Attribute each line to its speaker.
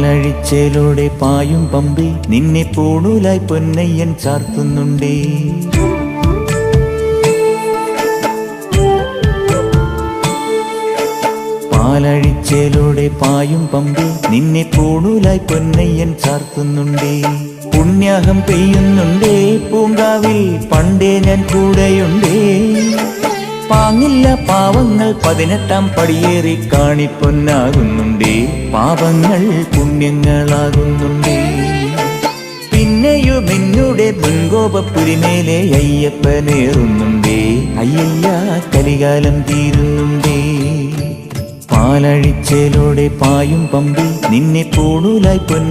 Speaker 1: പാലഴിച്ചേലോടെ പായും പമ്പി നിന്നെ പൂണൂലായി പൊന്നയ്യൻ ചാർത്തുന്നുണ്ടേ. പാലഴിച്ചേലോടെ പായും പമ്പി നിന്നെ പൂണൂലായി പൊന്നയ്യൻ ചാർത്തുന്നുണ്ടേ. പുണ്യാഹം പെയ്യുന്നുണ്ടേ പൂങ്കാവിൽ പണ്ടേ ഞാൻ കൂടെയുണ്ടേ. പാങ്ങില്ല പാവങ്ങൾ 18-ാം പടിയേറി കാണിപ്പൊന്നാകുന്നുണ്ടേ. പാപങ്ങൾ പുണ്യങ്ങളാകുന്നുണ്ടേ. പിന്നെയും എന്നുടെ മുൻകോപപ്പുരിമേലെ അയ്യപ്പനേറുന്നുണ്ടേ. അയ്യയ്യ കലികാലം തീരുന്നുണ്ടേ. പാലഴിച്ചേലോടെ പായും പമ്പി നിന്നെ പൂണൂലായി പൊന്ന